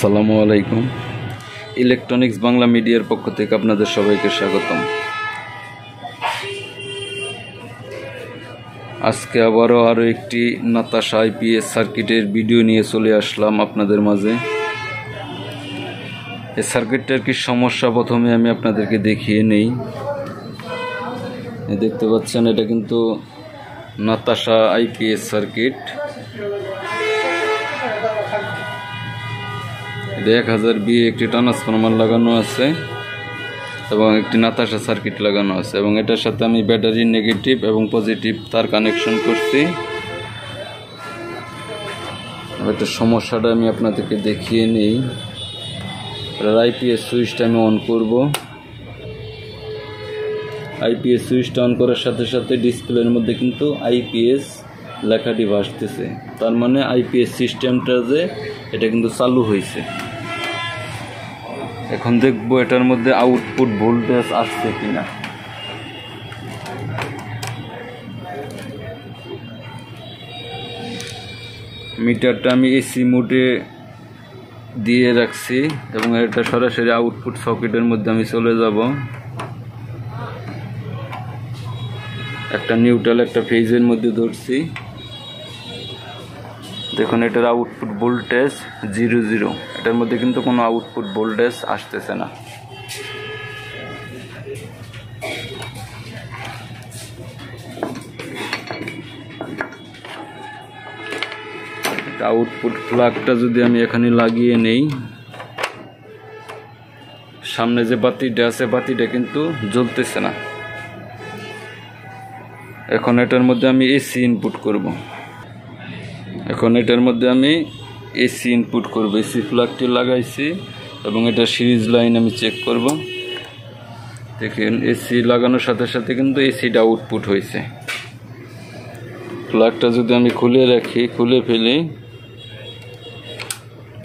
আসসালামু আলাইকুম। ইলেকট্রনিক্স বাংলা মিডিয়ার পক্ষ থেকে আপনাদের সবাইকে স্বাগতম। আজকে আরও একটি নাতাশা আইপিএস সার্কিটের ভিডিও নিয়ে চলে আসলাম আপনাদের মাঝে। এই সার্কিটটার কি সমস্যা প্রথমে আমি আপনাদেরকে দেখিয়ে নেই। দেখতে পাচ্ছেন এটা কিন্তু নাতাশা আইপিএস সার্কিট। 1000 একটি ট্রান্সফরমার লাগানো আছে এবং একটি নাতাশা সার্কিট লাগানো আছে এবং এটার সাথে আমি ব্যাটারি নেগেটিভ এবং পজিটিভ তার কানেকশন করছি। একটা সমস্যাটা আমি আপনাদেরকে দেখিয়ে নিই। আইপিএস সুইচটা আমি অন করব। আইপিএস সুইচটা অন করার সাথে সাথে ডিসপ্লের মধ্যে কিন্তু আইপিএস লেখাটি ভাসতেছে, তার মানে আইপিএস সিস্টেমটা যে এটা কিন্তু চালু হয়েছে। এখন দেখবো এটার মধ্যে আউটপুট ভোল্টেজ আসছে কিনা। মিটারটা আমি এসি মোডে দিয়ে রাখছি এবং এটা সরাসরি আউটপুট সকেটের মধ্যে আমি চলে যাব। একটা নিউট্রাল একটা ফেজের মধ্যে ধরছি। দেখুন এটার আউটপুট ভোল্টেজ 0 এটার মধ্যে কিন্তু কোনো আউটপুট ভোল্টেজ আসতেছে না। আউটপুট প্লাগটা যদি আমি এখানে লাগিয়ে নেই, সামনে যে বাতিটা আছে বাতিটা কিন্তু জ্বলতেছে না। এখন এটার মধ্যে আমি এসি ইনপুট করব। এসি প্লাগটি লাগাইছি এবং এটা সিরিজ লাইন আমি চেক করব। দেখেন এসি লাগানোর সাথে সাথে কিন্তু এসিটা আউটপুট হয়েছে। প্লাগটা যদি আমি খুলে ফেলি,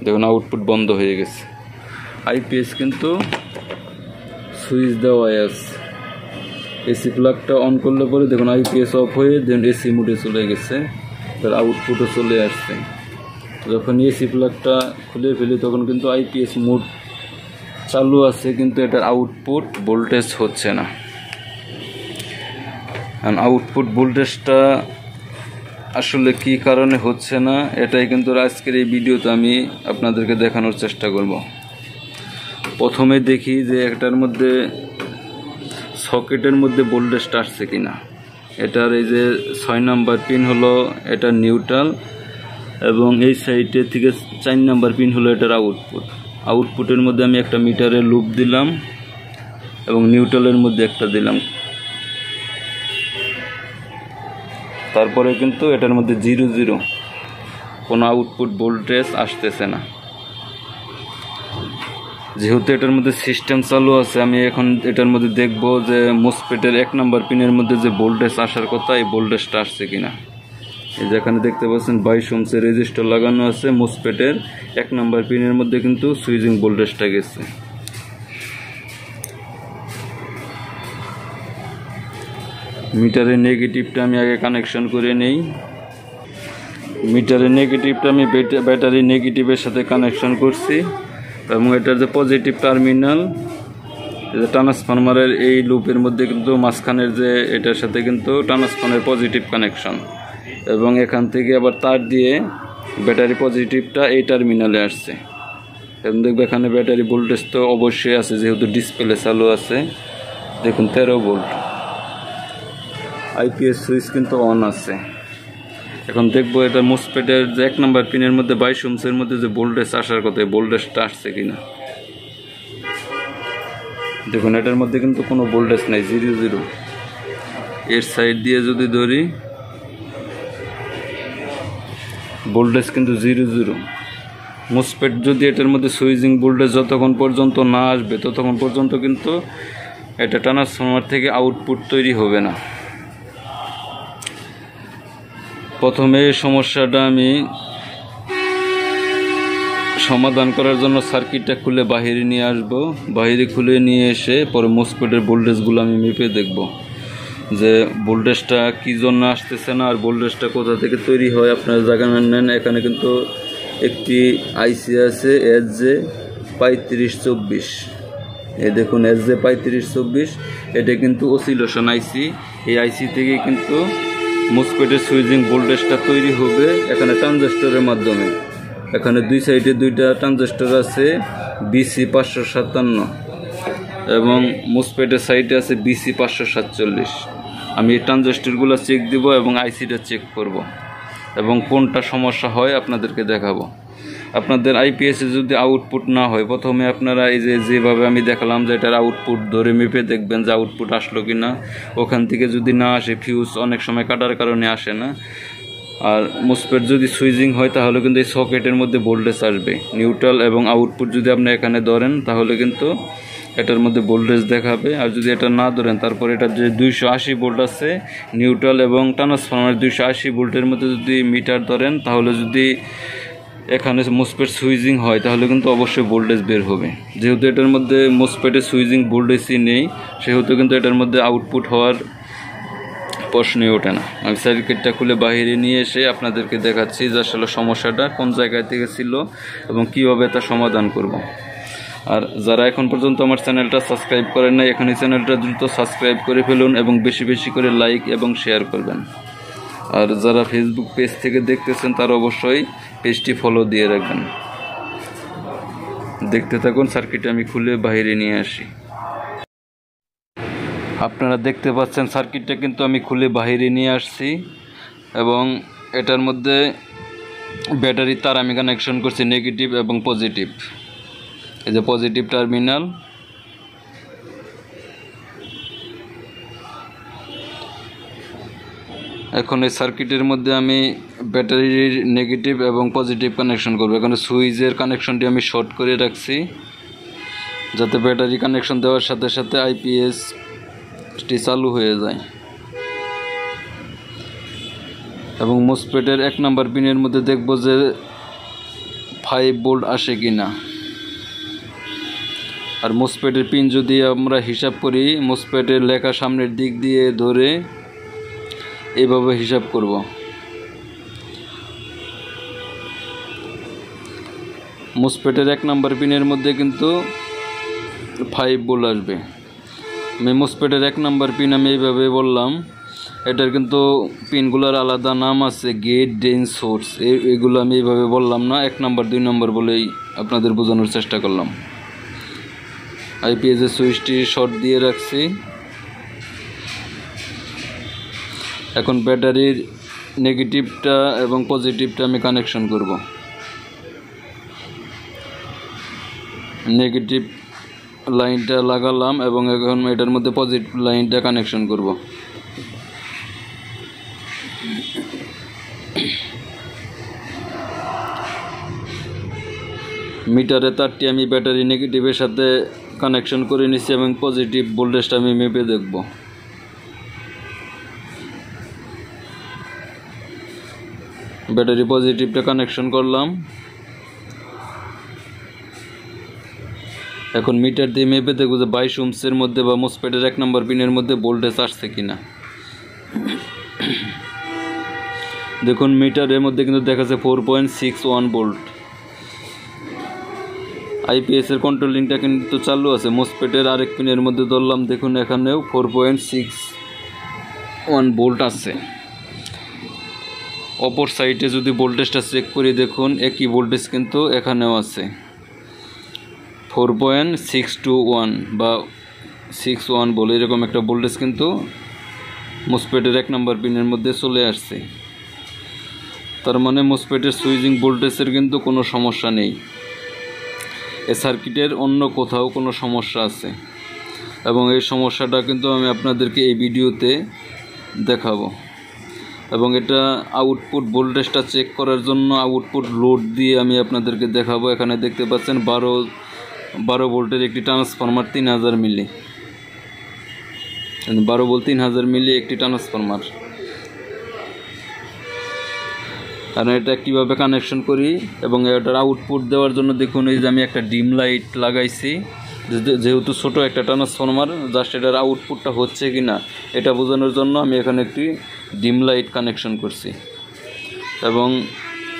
দেখুন আউটপুট বন্ধ হয়ে গেছে। আইপিএস কিন্তু সুইচ দেওয়া আছে। এসি প্লাগটা অন করলে পরে দেখুন আইপিএস অফ হয়ে দেন এসি মোডে চলে গেছে, তার আউটপুটও চলে আসছে। যখন এসি প্লাগটা খুলে ফেলি তখন কিন্তু আইপিএস মোড চালু আছে, কিন্তু এটার আউটপুট ভোল্টেজ হচ্ছে না। আউটপুট ভোল্টেজটা আসলে কি কারণে হচ্ছে না, এটাই কিন্তু আজকের এই ভিডিওতে আমি আপনাদেরকে দেখানোর চেষ্টা করব। প্রথমে দেখি যে এটার মধ্যে সকেটের মধ্যে ভোল্টেজটা আসছে কিনা। এটার এই যে 6 নাম্বার পিন হলো এটা নিউট্রাল এবং এই সাইডে থেকে 4 নাম্বার পিন হলো এটার আউটপুটের মধ্যে আমি একটা মিটারের লুপ দিলাম এবং নিউট্রালের মধ্যে একটা দিলাম। তারপরে কিন্তু এটার মধ্যে 0 কোনো আউটপুট ভোল্টেজ আসতেছে না। যেহেতু এটার মধ্যে সিস্টেম চালু আছে, আমি এখন এটার মধ্যে দেখব যে মোসফেটের 1 নাম্বার পিনের মধ্যে যে ভোল্টেজ আসার কথা এই ভোল্টেজটা আসছে কিনা। এই যেখানে দেখতে পাচ্ছেন 22 ওহমের রেজিস্টার লাগানো আছে, মোসফেটের 1 নাম্বার পিনের মধ্যে কিন্তু সুইচিং ভোল্টেজটা গেছে। মিটারের নেগেটিভটা আমি আগে কানেকশন করে নেই। মিটারের নেগেটিভটা আমি ব্যাটারি নেগেটিভের সাথে কানেকশন করছি এবং এটার যে পজিটিভ টার্মিনাল ট্রান্সফরমারের এই লুপের মধ্যে কিন্তু মাঝখানের যে এটার সাথে কিন্তু ট্রান্সফরমারের পজিটিভ কানেকশন এবং এখান থেকে আবার তার দিয়ে ব্যাটারি পজিটিভটা এই টার্মিনালে আসছে। এখন দেখবে এখানে ব্যাটারি ভোল্টেজ তো অবশ্যই আছে, যেহেতু ডিসপ্লে চালু আছে। দেখুন 13 ভোল্ট। আইপিএস সুইচ কিন্তু অন আছে। এখন দেখবো এটা মোসফেটের যে 1 নাম্বার পিনের মধ্যে 22 ওহমের মধ্যে যে ভোল্টেজ আসার কথা এই ভোল্টেজটা আসছে কিনা। দেখুন এটার মধ্যে কিন্তু কোনো ভোল্টেজ নাই, 0 এর সাইড দিয়ে যদি ধরি ভোল্টেজ কিন্তু 0। মোসফেট যদি এটার মধ্যে সুইচিং ভোল্টেজ যতক্ষণ পর্যন্ত না আসবে ততক্ষণ পর্যন্ত কিন্তু এটা ট্রান্সফরমার থেকে আউটপুট তৈরি হবে না। প্রথমে এই সমস্যাটা আমি সমাধান করার জন্য সার্কিটটা খুলে বাহিরে নিয়ে আসব। বাহিরে খুলে নিয়ে এসে পরে মোসফেটের ভোল্টেজগুলো আমি মেপে দেখব যে ভোল্টেজটা কী জন্য আসতেছে না আর ভোল্টেজটা কোথা থেকে তৈরি হয়। আপনারা জায়গা নেন, এখানে কিন্তু একটি আইসি আছে SJ3524। এই দেখুন SJ3524, এটা কিন্তু অসিলেশন আইসি। এই আইসি থেকে কিন্তু মসফেটের সুইচিং ভোল্টেজটা তৈরি হবে এখানে ট্রানজিস্টরের মাধ্যমে। এখানে দুই সাইডে দুইটা ট্রানজিস্টর আছে BC557 এবং মসফেটের সাইডে আছে BC547। আমি এই ট্রানজিস্টরগুলো চেক দিব এবং আইসিটা চেক করব এবং কোনটা সমস্যা হয় আপনাদেরকে দেখাবো। আপনাদের আইপিএসে যদি আউটপুট না হয়, প্রথমে আপনারা এই যেভাবে আমি দেখালাম যে এটার আউটপুট ধরে মেপে দেখবেন যে আউটপুট আসলো কি না। ওখান থেকে যদি না আসে, ফিউজ অনেক সময় কাটার কারণে আসে না। আর মসফেট যদি সুইচিং হয় তাহলে কিন্তু এই সকেটের মধ্যে ভোল্টেজ আসবে। নিউট্রাল এবং আউটপুট যদি আপনি এখানে ধরেন তাহলে কিন্তু এটার মধ্যে ভোল্টেজ দেখাবে। আর যদি এটা না ধরেন, তারপর এটা যে 280 ভোল্ট আছে নিউট্রাল এবং ট্রান্সফরমার 280 ভোল্টের মধ্যে যদি মিটার ধরেন, তাহলে যদি এখানে মসফেট সুইচিং হয় তাহলে কিন্তু অবশ্যই ভোল্টেজ বের হবে। যেহেতু এটার মধ্যে মসফেটের সুইচিং ভোল্টেজই নেই, সেহেতু কিন্তু এটার মধ্যে আউটপুট হওয়ার প্রশ্নই ওঠে না। আমি সার্কিটটা খুলে বাইরে নিয়ে এসে আপনাদেরকে দেখাচ্ছি যে আসলে সমস্যাটা কোন জায়গায় থেকে ছিল এবং কীভাবে তা সমাধান করব। আর যারা এখন পর্যন্ত আমার চ্যানেলটা সাবস্ক্রাইব করেন নাই, এখন এই চ্যানেলটা দ্রুত সাবস্ক্রাইব করে ফেলুন এবং বেশি বেশি করে লাইক এবং শেয়ার করবেন। আর যারা ফেসবুক পেজ থেকে দেখতেছেন তারা অবশ্যই পেজটি ফলো দিয়ে রাখবেন। দেখতে থাকুন, সার্কিটটা আমি খুলে বাইরে নিয়ে আসি। আপনারা দেখতে পাচ্ছেন সার্কিটটা কিন্তু আমি খুলে বাইরে নিয়ে আসছি এবং এটার মধ্যে ব্যাটারি তার আমি কানেকশন করছি নেগেটিভ এবং পজিটিভ। এই যে পজিটিভ টার্মিনাল, এখন এই সার্কিটের মধ্যে আমি ব্যাটারির নেগেটিভ এবং পজিটিভ কানেকশন করব। এখানে সুইচের কানেকশনটি আমি শর্ট করে রাখছি যাতে ব্যাটারি কানেকশন দেওয়ার সাথে সাথে আইপিএসটি চালু হয়ে যায়। এবং মসফেটের 1 নাম্বার পিনের মধ্যে দেখব যে 5 ভোল্ট আসে কি না। আর মসফেটের পিন যদি আমরা হিসাব করি, মসফেটের লেখা সামনের দিক দিয়ে ধরে এইভাবে হিসাব করব। মসফেটের 1 নাম্বার পিনের মধ্যে কিন্তু 5 ভোল্ট আসবে। আমি মসফেটের 1 নাম্বার পিন আমি এইভাবে বললাম। এটার কিন্তু পিনগুলোর আলাদা নাম আছে, গেট, ড্রেন, সোর্স। এগুলো আমি এইভাবে বললাম না, 1 নাম্বার 2 নাম্বার বলেই আপনাদের বোঝানোর চেষ্টা করলাম। আইপিএসের সুইচটি শর্ট দিয়ে রাখছি। এখন ব্যাটারির নেগেটিভটা এবং পজিটিভটা আমি কানেকশন করব। নেগেটিভ লাইনটা লাগালাম এবং এখন এটার মধ্যে পজিটিভ লাইনটা কানেকশন করব। মিটারের তারটি আমি ব্যাটারি নেগেটিভের সাথে কানেকশন করে নিচ্ছি এবং পজিটিভ ভোল্টেজটা আমি মেপে দেখব। ব্যাটারি পজিটিভটা কানেকশন করলাম। এখন মিটার দিয়ে মেপে দেখব যে 22 ওহমসের মধ্যে বা মসফেটের 1 নাম্বার পিনের মধ্যে ভোল্টেজ আসছে কিনা। দেখুন মিটারের মধ্যে কিন্তু দেখাচ্ছে 4.61 ভোল্ট। আইপিএসের কন্ট্রোলিংটা কিন্তু চালু আছে। মসফেটের আরেক পিনের মধ্যে ধরলাম, দেখুন এখানেও 4.61 ভোল্ট আছে। অপর সাইডে যদি ভোল্টেজটা চেক করি, দেখুন একই ভোল্টেজ কিন্তু এখানেও আছে, 4.621 বা 61 বলে এরকম একটা ভোল্টেজ কিন্তু মসফেটের 1 নাম্বার পিনের মধ্যে চলে আসছে। তার মানে মসফেটের সুইচিং ভোল্টেজের কিন্তু কোনো সমস্যা নেই। এ সার্কিটের অন্য কোথাও কোনো সমস্যা আছে এবং এই সমস্যাটা কিন্তু আমি আপনাদেরকে এই ভিডিওতে দেখাবো। এবং এটা আউটপুট ভোল্টেজটা চেক করার জন্য আউটপুট লোড দিয়ে আমি আপনাদেরকে দেখাবো। এখানে দেখতে পাচ্ছেন 12 ভোল্টের একটি ট্রান্সফরমার 3000 মিলি, 12 ভোল্ট 3000 মিলি একটি ট্রান্সফরমার। কারণ এটা কীভাবে কানেকশন করি এবং এটার আউটপুট দেওয়ার জন্য দেখুন এই যে আমি একটা ডিম লাইট লাগাইছি। যেহেতু ছোট একটা ট্রান্সফরমার, জাস্ট এটার আউটপুটটা হচ্ছে কি না এটা বোঝানোর জন্য আমি এখানে একটি ডিম লাইট কানেকশন করছি। এবং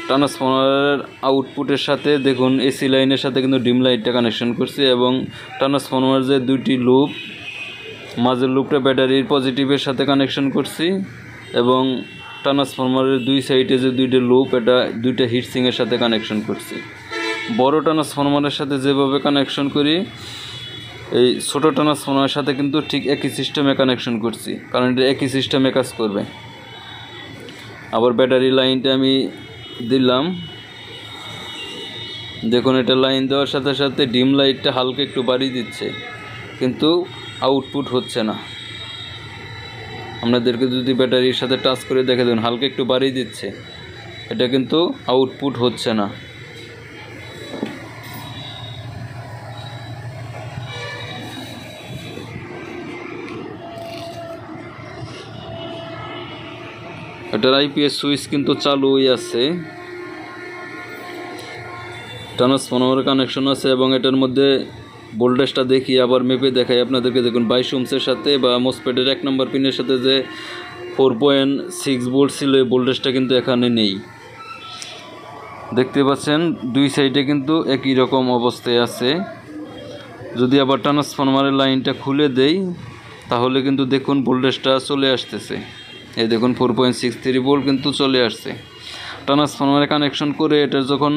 ট্রান্সফরমারের আউটপুটের সাথে দেখুন এসি লাইনের সাথে কিন্তু ডিম লাইটটা কানেকশন করছি এবং ট্রান্সফরমার যে দুইটি লুপ, মাঝের লুপটা ব্যাটারির পজিটিভের সাথে কানেকশন করছি এবং ট্রান্সফরমারের দুই সাইডে যে দুইটা লুপ, এটা দুইটা হিটসিংয়ের সাথে কানেকশন করছি। বড় ট্রান্সফরমারের সাথে যেভাবে কানেকশন করি, এই ছোটো ট্রান্সফরমারের সাথে কিন্তু ঠিক একই সিস্টেমে কানেকশন করছি, কারণ এটা একই সিস্টেমে কাজ করবে। আবার ব্যাটারি লাইনটা আমি দিলাম, দেখুন এটা লাইন দেওয়ার সাথে সাথে ডিম লাইটটা হালকা একটু বাড়িয়ে দিচ্ছে, কিন্তু আউটপুট হচ্ছে না। আপনাদেরকে যদি ব্যাটারির সাথে টাচ করে দেখে দেন, হালকা একটু বাড়িয়ে দিচ্ছে, এটা কিন্তু আউটপুট হচ্ছে না। এটার আইপিএস সুইচ কিন্তু চালুই আছে, ট্রান্সফরমার কানেকশন আছে এবং এটার মধ্যে ভোল্টেজটা দেখি আবার মেপে দেখাই আপনাদেরকে। দেখুন 22 ওহমের সাথে বা মোসফেটের 1 নম্বর পিনের সাথে যে 4.6 ভোল্ট ছিল, এই ভোল্টেজটা কিন্তু এখানে নেই। দেখতে পাচ্ছেন দুই সাইডে কিন্তু একই রকম অবস্থায় আছে। যদি আবার ট্রান্সফরমারের লাইনটা খুলে দেই তাহলে কিন্তু দেখুন ভোল্টেজটা চলে আসতেছে, এই দেখুন 4.63 ভোল্ট কিন্তু চলে আসছে। ট্রান্সফরমারে কানেকশন করে এটার যখন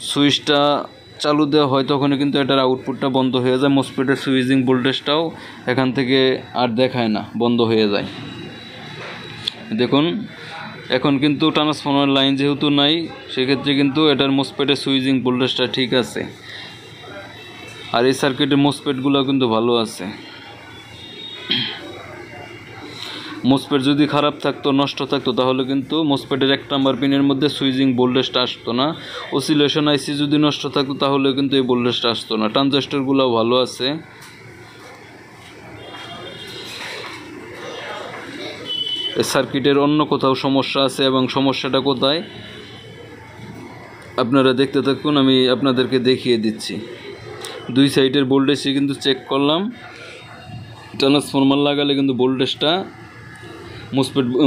সুইচটা চালু দেওয়া হয় তখনই কিন্তু এটার আউটপুটটা বন্ধ হয়ে যায়, মোসফেটের সুইচিং ভোল্টেজটাও এখান থেকে আর দেখায় না, বন্ধ হয়ে যায়। দেখুন এখন কিন্তু ট্রান্সফরমার লাইন যেহেতু নাই, সেক্ষেত্রে কিন্তু এটার মোসফেটের সুইচিং ভোল্টেজটা ঠিক আছে, আর এই সার্কিটের মোসফেটগুলো কিন্তু ভালো আছে। মোসফেট যদি খারাপ থাকতো, নষ্ট থাকতো, তাহলে কিন্তু মোসফেটের 1 নম্বর পিনের মধ্যে সুইচিং ভোল্টেজটা আসতো না। অসিলেশন আইসি যদি নষ্ট থাকতো তাহলে কিন্তু এই ভোল্টেজটা আসতো না। ট্রানজিস্টরগুলোও ভালো আছে। এই সার্কিটের অন্য কোথাও সমস্যা আছে এবং সমস্যাটা কোথায় আপনারা দেখতে থাকুন, আমি আপনাদেরকে দেখিয়ে দিচ্ছি। দুই সাইডের ভোল্টেজই কিন্তু চেক করলাম, ট্রান্সফরমার লাগালে কিন্তু ভোল্টেজটা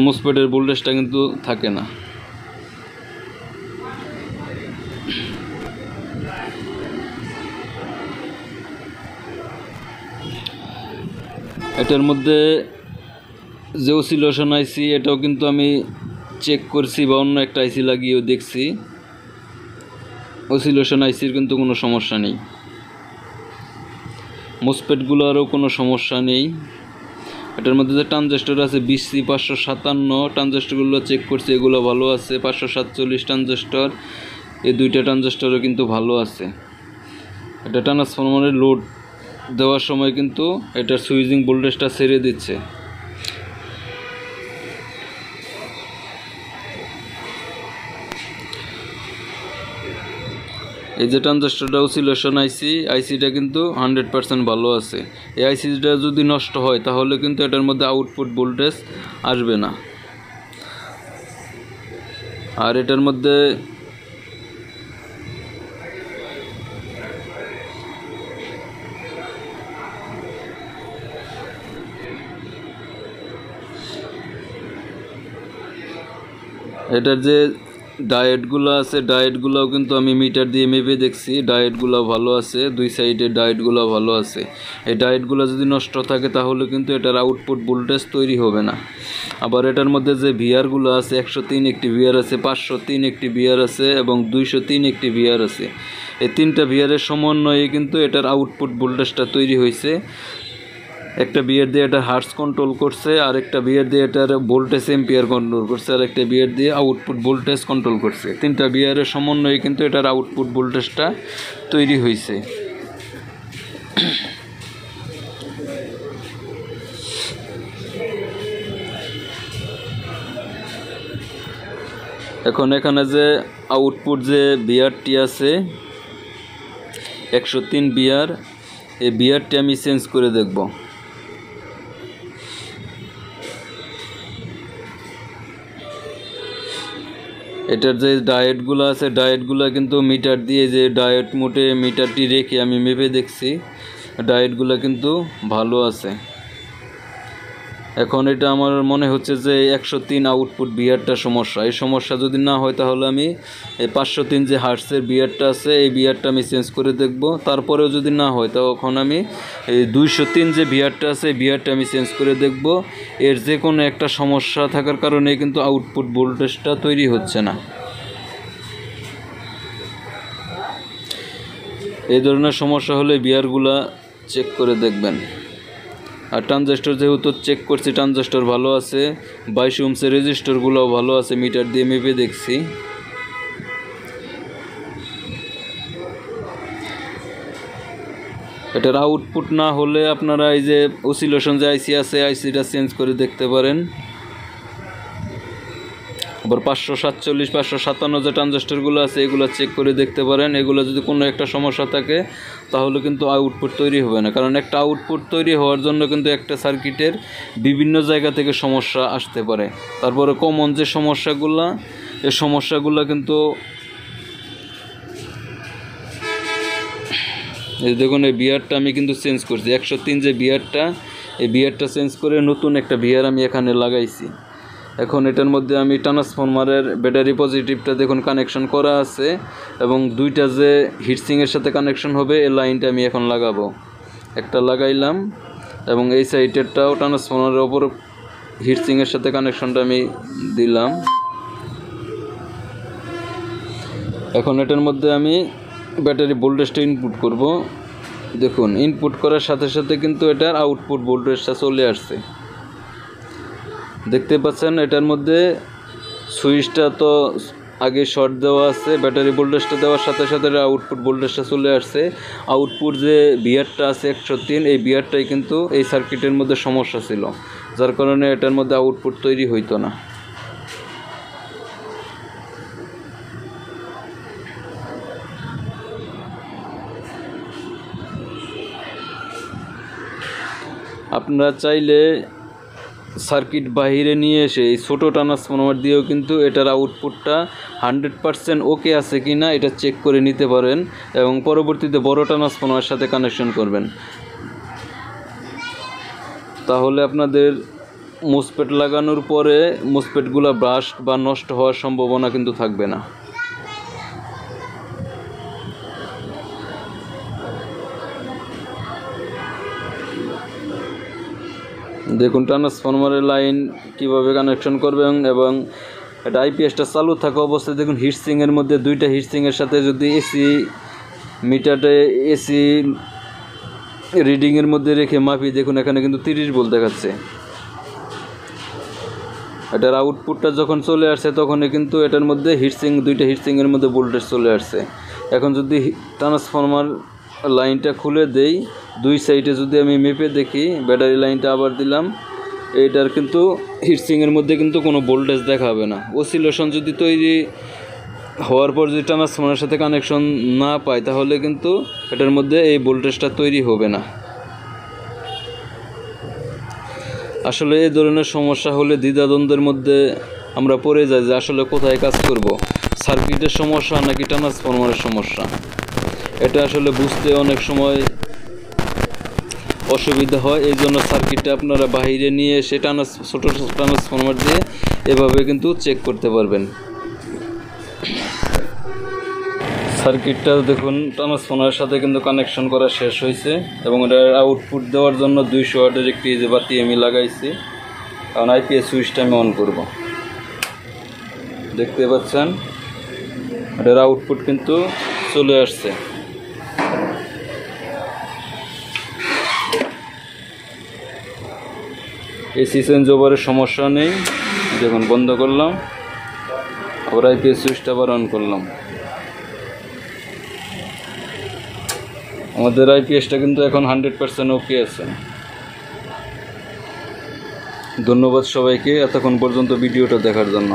মোসফেটের ভোল্টেজটা কিন্তু থাকে না। এটার মধ্যে যে অসিলেশন আইসি, এটাও কিন্তু আমি চেক করছি বা অন্য একটা আইসি লাগিয়েও দেখছি, অসিলেশন আইসির কিন্তু কোনো সমস্যা নেই, মোসফেটগুলোরও কোনো সমস্যা নেই। এটার মধ্যে যে ট্রানজিস্টর আছে BC557 ট্রানজিস্টরগুলো চেক করছি, এগুলো ভালো আছে। 547 ট্রানজিস্টর, এই দুইটা ট্রানজিস্টরও কিন্তু ভালো আছে। এটা ট্রান্সফরমারের লোড দেওয়ার সময় কিন্তু এটার সুইচিং ভোল্টেজটা ছেড়ে দিচ্ছে। এই যে ট্রানজিস্টরটা অসিলেশন আইসিটা কিন্তু 100% ভালো আছে। এই আইসিটা যদি নষ্ট হয় তাহলে কিন্তু এটার মধ্যে আউটপুট ভোল্টেজ আসবে না। আর এটার মধ্যে এটার যে ডায়েটগুলো আছে, ডায়েটগুলোও কিন্তু আমি মিটার দিয়ে মেপে দেখছি, ডায়েটগুলো ভালো আছে, দুই সাইডের ডায়েটগুলো ভালো আছে। এই ডায়েটগুলো যদি নষ্ট থাকে তাহলে কিন্তু এটার আউটপুট ভোল্টেজ তৈরি হবে না। আবার এটার মধ্যে যে ভিআরগুলো আছে, 103 একটি ভিআর আছে, 503 একটি ভিআর আছে এবং 203 একটি ভিআর আছে। এই তিনটা ভিআরের সমন্বয়ে কিন্তু এটার আউটপুট ভোল্টেজটা তৈরি হয়েছে। একটা বিয়ার দিয়ে এটা হার্টস কন্ট্রোল করছে, আর একটা বিয়ার দিয়ে এটার ভোল্টেজ এম্পিয়ার কন্ট্রোল করছে, আর একটা বিয়ার দিয়ে আউটপুট ভোল্টেজ কন্ট্রোল করছে। তিনটা বিয়ারের সমন্বয়ে কিন্তু এটার আউটপুট ভোল্টেজটা তৈরি হয়েছে। এখন এখানে যে আউটপুট যে বিয়ারটি আছে 103 বিয়ার, এই বিয়ারটি আমি চেঞ্জ করে দেখব। এটার যে ডায়েটগুলো আছে, ডায়েটগুলো কিন্তু মিটার দিয়ে যে ডায়েট মোটে মিটারটি রেখে আমি মেপে দেখছি, ডায়েটগুলো কিন্তু ভালো আছে। এখন এটা আমার মনে হচ্ছে যে 103 আউটপুট বিয়ারটা সমস্যা। এই সমস্যা যদি না হয় তাহলে আমি এই 503 যে হার্টসের বিয়ারটা আছে এই বিয়ারটা আমি চেঞ্জ করে দেখব। তারপরেও যদি না হয় তখন আমি এই 203 যে বিয়ারটা আছে এই বিয়ারটা আমি চেঞ্জ করে দেখব। এর যে কোনো একটা সমস্যা থাকার কারণে কিন্তু আউটপুট ভোল্টেজটা তৈরি হচ্ছে না। এই ধরনের সমস্যা হলে বিয়ারগুলা চেক করে দেখবেন। আর ট্রানজিস্টর যেহেতু চেক করছি ট্রানজিস্টর ভালো আছে, 22 ওহমের রেজিস্টরগুলোও ভালো আছে, মিটার দিয়ে মেপে দেখছি। এটার আউটপুট না হলে আপনারা এই যে অসিলেশন যে আইসি আছে আইসিটা চেঞ্জ করে দেখতে পারেন। আবার 547 557 যে ট্রানজিস্টরগুলো আছে এগুলো চেক করে দেখতে পারেন। এগুলো যদি কোনো একটা সমস্যা থাকে তাহলে কিন্তু আউটপুট তৈরি হবে না, কারণ একটা আউটপুট তৈরি হওয়ার জন্য কিন্তু একটা সার্কিটের বিভিন্ন জায়গা থেকে সমস্যা আসতে পারে। তারপরে কমন যে সমস্যাগুলো এই সমস্যাগুলো কিন্তু এই দেখুন এই বিয়ারটা আমি কিন্তু চেঞ্জ করছি, 103 যে বিয়ারটা এই বিয়ারটা চেঞ্জ করে নতুন একটা বিয়ার আমি এখানে লাগাইছি। এখন এটার মধ্যে আমি ট্রান্সফরমারের ব্যাটারি পজিটিভটা দেখুন কানেকশন করা আছে এবং দুইটা যে হিটসিংয়ের সাথে কানেকশন হবে এই লাইনটা আমি এখন লাগাবো। একটা লাগাইলাম এবং এই সাইডেরটাও ট্রান্সফরমারের ওপর হিটসিংয়ের সাথে কানেকশনটা আমি দিলাম। এখন এটার মধ্যে আমি ব্যাটারি ভোল্টেজটা ইনপুট করব। দেখুন ইনপুট করার সাথে সাথে কিন্তু এটার আউটপুট ভোল্টেজটা চলে আসছে, দেখতে পাচ্ছেন। এটার মধ্যে সুইচটা তো আগে শর্ট দেওয়া আছে, ব্যাটারি ভোল্টেজটা দেওয়ার সাথে সাথে আউটপুট ভোল্টেজটা চলে আসছে। আউটপুট যে বিয়ারটা আছে 103 এই বিয়ারটাই কিন্তু এই সার্কিটের মধ্যে সমস্যা ছিল, যার কারণে এটার মধ্যে আউটপুট তৈরি হইতো না। আপনারা চাইলে সার্কিট বাহিরে নিয়ে এসে এই ছোটো ট্রান্সফরমার দিয়েও কিন্তু এটার আউটপুটটা 100% ওকে আছে কি না এটা চেক করে নিতে পারেন এবং পরবর্তীতে বড় ট্রান্সফরমারের সাথে কানেকশন করবেন। তাহলে আপনাদের মোসপেট লাগানোর পরে মোসপেটগুলো ব্রাস্ট বা নষ্ট হওয়ার সম্ভাবনা কিন্তু থাকবে না। দেখুন ট্রান্সফরমারের লাইন কিভাবে কানেকশন করবেন এবং এটা আইপিএসটা চালু থাকা অবস্থায় দেখুন হিটসিংয়ের মধ্যে দুইটা হিটসিংয়ের সাথে যদি এসি মিটারে এসি রিডিংয়ের মধ্যে রেখে মাপি, দেখুন এখানে কিন্তু 30 ভোল্ট দেখাচ্ছে। এটার আউটপুটটা যখন চলে আসছে তখনই কিন্তু এটার মধ্যে দুইটা হিটসিংয়ের মধ্যে ভোল্টেজ চলে আসছে। এখন যদি ট্রান্সফরমার লাইনটা খুলে দেই, দুই সাইডে যদি আমি মেপে দেখি, ব্যাটারি লাইনটা আবার দিলাম, এইটার কিন্তু হিটসিংয়ের মধ্যে কিন্তু কোনো ভোল্টেজ দেখাবে না। অসিলেশন যদি তৈরি হওয়ার পর যদি ট্রান্সফরমারের সাথে কানেকশন না পায় তাহলে কিন্তু এটার মধ্যে এই ভোল্টেজটা তৈরি হবে না। আসলে এই ধরনের সমস্যা হলে দ্বিধাদ্বন্দ্বের মধ্যে আমরা পড়ে যাই যে আসলে কোথায় কাজ করব, সার্কিটের সমস্যা নাকি ট্রান্সফরমারের সমস্যা। এটা আসলে বুঝতে অনেক সময় অসুবিধা হয়, এই জন্য সার্কিটটা আপনারা বাইরে নিয়ে এসে ছোটো ট্রান্সফরমার দিয়ে এভাবে কিন্তু চেক করতে পারবেন। সার্কিটটা দেখুন ট্রান্সফরমারের সাথে কিন্তু কানেকশন করা শেষ হয়েছে এবং এটার আউটপুট দেওয়ার জন্য 200 ওয়াটের একটি যে বাতি আমি লাগাইছি। কারণ আইপিএস সুইচটা আমি অন করব, দেখতে পাচ্ছেন এটার আউটপুট কিন্তু চলে আসছে। এসি চেঞ্জ ওভারের সমস্যা নেই, দেখুন বন্ধ করলাম, আবার আইপিএস সুইচটা আবার অন করলাম। আমাদের আইপিএসটা কিন্তু এখন 100% ওকে আছে। ধন্যবাদ সবাইকে এতক্ষণ পর্যন্ত ভিডিওটা দেখার জন্য।